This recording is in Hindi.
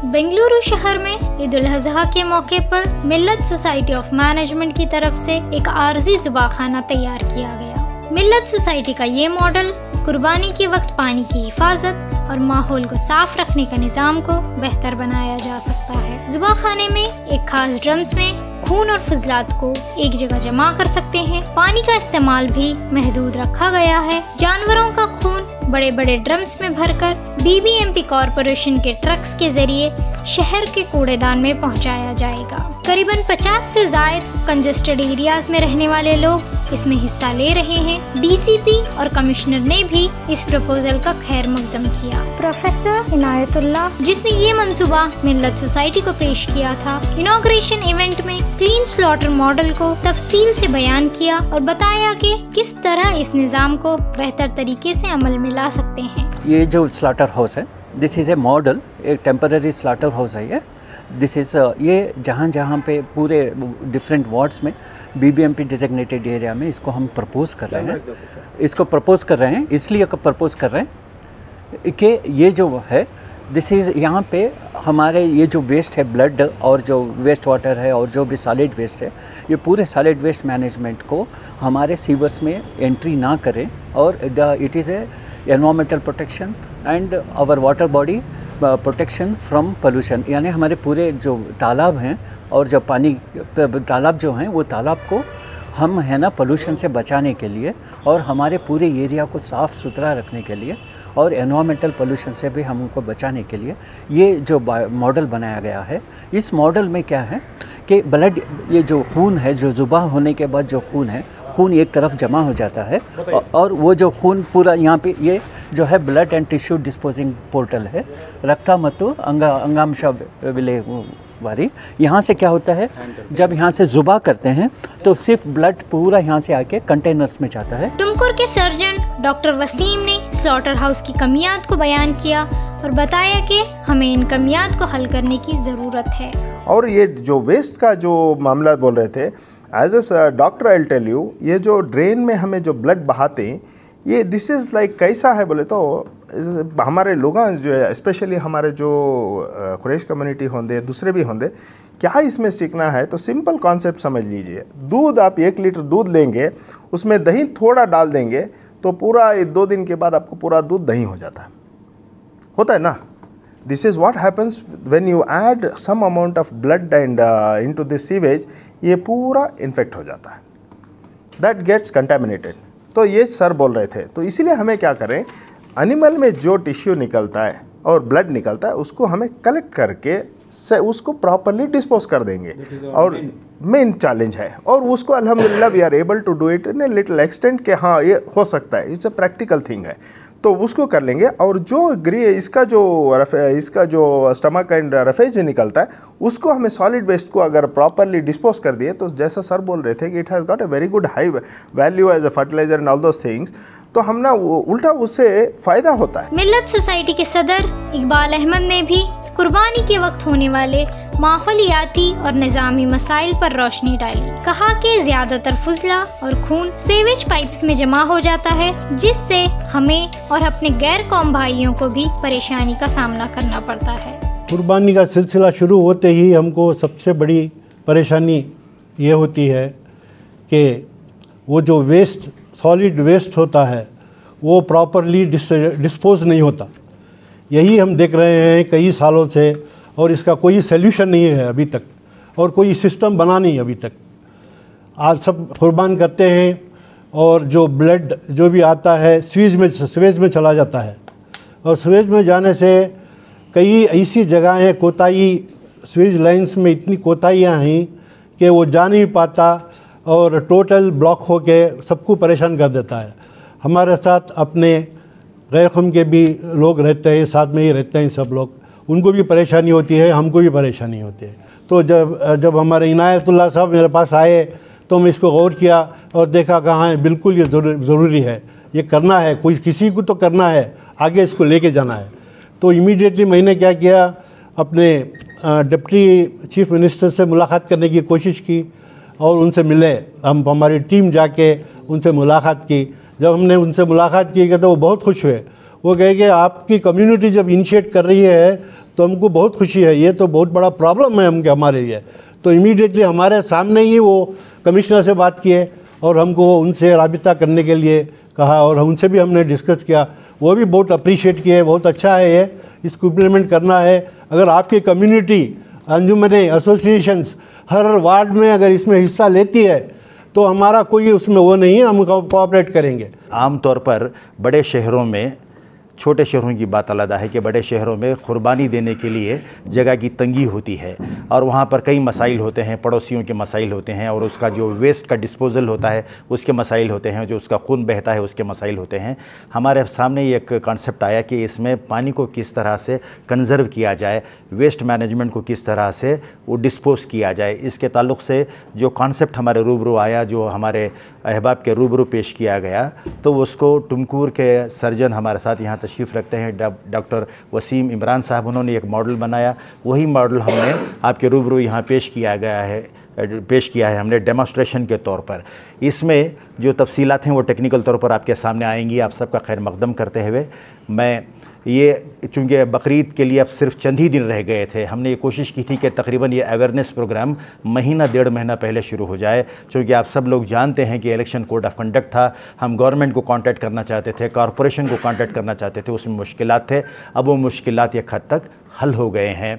बेंगलुरु शहर में ईद उल अज़हा के मौके पर मिल्लत सोसाइटी ऑफ मैनेजमेंट की तरफ से एक आर्जी ज़ुबाखाना तैयार किया गया। मिल्लत सोसाइटी का ये मॉडल कुर्बानी के वक्त पानी की हिफाजत और माहौल को साफ रखने का निज़ाम को बेहतर बनाया जा सकता है। ज़ुबाखाने में एक खास ड्रम्स में खून और फजलात को एक जगह जमा कर सकते हैं। पानी का इस्तेमाल भी महदूद रखा गया है। जानवरों का खून बड़े बड़े ड्रम्स में भरकर बीबीएमपी कॉरपोरेशन के ट्रक्स के जरिए शहर के कूड़ेदान में पहुंचाया जाएगा। करीबन 50 से ज़ायद कंजेस्टेड एरियाज में रहने वाले लोग इसमें हिस्सा ले रहे हैं। डीसीपी और कमिश्नर ने भी इस प्रपोजल का खैर मकदम किया। प्रोफेसर इनायतुल्लाह, जिसने ये मंसूबा मिल्लत सोसाइटी को पेश किया था, इनॉग्रेशन इवेंट में क्लीन स्लॉटर मॉडल को तफसील से बयान किया और बताया कि किस तरह इस निज़ाम को बेहतर तरीके से अमल में ला सकते हैं। ये जो स्लॉटर हाउस है, दिस इज़ ए मॉडल, एक टेम्पररी स्लॉटर हाउस है ये। दिस इज़ ये जहाँ पे पूरे डिफरेंट वार्ड्स में बीबीएमपी डेजिग्नेटेड एरिया में इसको हम प्रपोज कर रहे हैं। इसको प्रपोज कर रहे हैं इसलिए प्रपोज कर रहे हैं कि ये जो है दिस इज़ यहाँ पे हमारे ये जो वेस्ट है, ब्लड और जो वेस्ट वाटर है और जो भी सॉलिड वेस्ट है, ये पूरे सॉलिड वेस्ट मैनेजमेंट को हमारे सीवर्स में एंट्री ना करें और it is a environmental protection and our water body protection from pollution. यानी हमारे पूरे जो तालाब हैं और जो पानी तालाब जो हैं वो तालाब को हम है ना पोल्यूशन से बचाने के लिए और हमारे पूरे एरिया को साफ़ सुथरा रखने के लिए और एनवायरमेंटल पोल्यूशन से भी हम उनको बचाने के लिए ये जो मॉडल बनाया गया है। इस मॉडल में क्या है कि ब्लड, ये जो खून है, जो ज़ुबाह होने के बाद जो खून है, खून एक तरफ जमा हो जाता है और वो जो खून पूरा यहाँ पे ये जो है blood and tissue disposing portal है, रक्ता मत्तु अंगांश विले वारी। यहाँ से क्या होता है, जब यहाँ से ज़ुबाह करते हैं तो सिर्फ ब्लड पूरा यहाँ से आके कंटेनर्स में जाता है। टुमकुर के सर्जन डॉक्टर वसीम ने स्लॉटर हाउस की कमियात को बयान किया और बताया कि हमें इन कमियात को हल करने की ज़रूरत है। और ये जो वेस्ट का जो मामला बोल रहे थे, as a doctor I tell you, ये जो ड्रेन में हमें जो ब्लड बहाते हैं, ये दिस इज़ लाइक कैसा है बोले तो हमारे लोग जो है, स्पेशली हमारे जो कुरैश कम्युनिटी होंगे, दूसरे भी होंगे, क्या इसमें सीखना है तो सिंपल कॉन्सेप्ट समझ लीजिए। दूध, आप 1 लीटर दूध लेंगे, उसमें दही थोड़ा डाल देंगे तो पूरा 2 दिन के बाद आपको पूरा दूध दही हो जाता है ना। This is what happens when you add some amount of blood and into this sewage, ये पूरा इन्फेक्ट हो जाता है, दैट गेट्स कंटेमिनेटेड। तो ये सर बोल रहे थे, तो इसीलिए हमें क्या करें, एनिमल में जो टिश्यू निकलता है और ब्लड निकलता है उसको हमें कलेक्ट करके से उसको प्रॉपरली डिस्पोज कर देंगे। और मेन चैलेंज है और उसको अल्हम्दुलिल्लाह we are able to do it in a little extent के हाँ ये हो सकता है, इट्स अ प्रैक्टिकल थिंग है, तो उसको कर लेंगे। और जो इसका जो स्टमक एंड रफेज निकलता है उसको हमें सॉलिड वेस्ट को अगर प्रॉपरली डिस्पोज कर दिए तो जैसा सर बोल रहे थे कि it has got a very good high value as a fertiliser and all those things, तो हम ना उल्टा उससे फ़ायदा होता है। मिल्लत सोसाइटी के सदर इकबाल अहमद ने भी कुर्बानी के वक्त होने वाले माहौलियाती और निज़ामी मसाइल पर रोशनी डाली। कहा कि ज़्यादातर फुजला और खून सेवेज पाइप्स में जमा हो जाता है, जिससे हमें और अपने गैर कौम भाइयों को भी परेशानी का सामना करना पड़ता है। कुर्बानी का सिलसिला शुरू होते ही हमको सबसे बड़ी परेशानी ये होती है कि वो जो वेस्ट, सॉलिड वेस्ट होता है वो प्रॉपरली डिस्पोज नहीं होता। यही हम देख रहे हैं कई सालों से और इसका कोई सल्यूशन नहीं है अभी तक और कोई सिस्टम बना नहीं अभी तक। आज सब कुर्बान करते हैं और जो ब्लड जो भी आता है स्वेज में चला जाता है और स्वेज में जाने से कई ऐसी जगह हैं कोताही, स्वेज लाइंस में इतनी कोताहियाँ हैं कि वो जा नहीं पाता और टोटल ब्लॉक होके सबको परेशान कर देता है। हमारे साथ अपने गैर कौम के भी लोग रहते हैं, साथ में ही रहते हैं सब लोग, उनको भी परेशानी होती है, हमको भी परेशानी होती है। तो जब हमारे इनायतुल्लाह साहब मेरे पास आए तो मैं इसको गौर किया और देखा कहाँ है, बिल्कुल ये ज़रूरी है, ये करना है, कोई किसी को तो करना है, आगे इसको लेके जाना है। तो इमीडिएटली मैंने क्या किया, अपने डिप्टी चीफ मिनिस्टर से मुलाकात करने की कोशिश की और उनसे मिले। हमारी टीम जाके उनसे मुलाकात की। जब हमने उनसे मुलाकात की तो वो बहुत खुश हुए वो कहे कि आपकी कम्युनिटी जब इनिशिएट कर रही है तो हमको बहुत खुशी है, ये तो बहुत बड़ा प्रॉब्लम है हमारे लिए। तो इमीडिएटली हमारे सामने ही वो कमिश्नर से बात किए और हमको उनसे राबिता करने के लिए कहा और उनसे भी हमने डिस्कस किया, वो भी बहुत अप्रिशिएट किए, बहुत अच्छा है ये, इसको इम्प्लीमेंट करना है। अगर आपकी कम्युनिटी, अंजुमनें, एसोसिएशंस हर वार्ड में अगर इसमें हिस्सा लेती है तो हमारा कोई उसमें वो नहीं है, हम कोऑपरेट करेंगे। आमतौर पर बड़े शहरों में, छोटे शहरों की बात अलग है कि बड़े शहरों में कुर्बानी देने के लिए जगह की तंगी होती है और वहाँ पर कई मसाइल होते हैं, पड़ोसियों के मसाइल होते हैं और उसका जो वेस्ट का डिस्पोज़ल होता है उसके मसाइल होते हैं, जो उसका खून बहता है उसके मसाइल होते हैं। हमारे सामने एक कॉन्सेप्ट आया कि इसमें पानी को किस तरह से कंज़र्व किया जाए, वेस्ट मैनेजमेंट को किस तरह से वो डिस्पोज़ किया जाए। इसके ताल्लुक़ से जो कॉन्सेप्ट हमारे रूबरू आया, जो हमारे अहबाब के रूबरू पेश किया गया, तो उसको टुमकुर के सर्जन हमारे साथ यहाँ तशरीफ़ रखते हैं डॉक्टर वसीम इमरान साहब, उन्होंने एक मॉडल बनाया। वही मॉडल हमने आपके रूबरू यहाँ पेश किया है हमने डेमोस्ट्रेशन के तौर पर। इसमें जो तफसीलात हैं वो टेक्निकल तौर पर आपके सामने आएंगी। आप सबका खैर मकदम करते हुए मैं ये, चूँकि बकरीद के लिए अब सिर्फ चंद ही दिन रह गए थे, हमने ये कोशिश की थी कि तकरीबन ये अवेयरनेस प्रोग्राम महीना 1.5 महीना पहले शुरू हो जाए। चूँकि आप सब लोग जानते हैं कि इलेक्शन कोड ऑफ कंडक्ट था, हम गवर्नमेंट को कांटेक्ट करना चाहते थे, कॉरपोरेशन को कांटेक्ट करना चाहते थे, उसमें मुश्किलात थे। अब वो मुश्किलात एक हद तक हल हो गए हैं।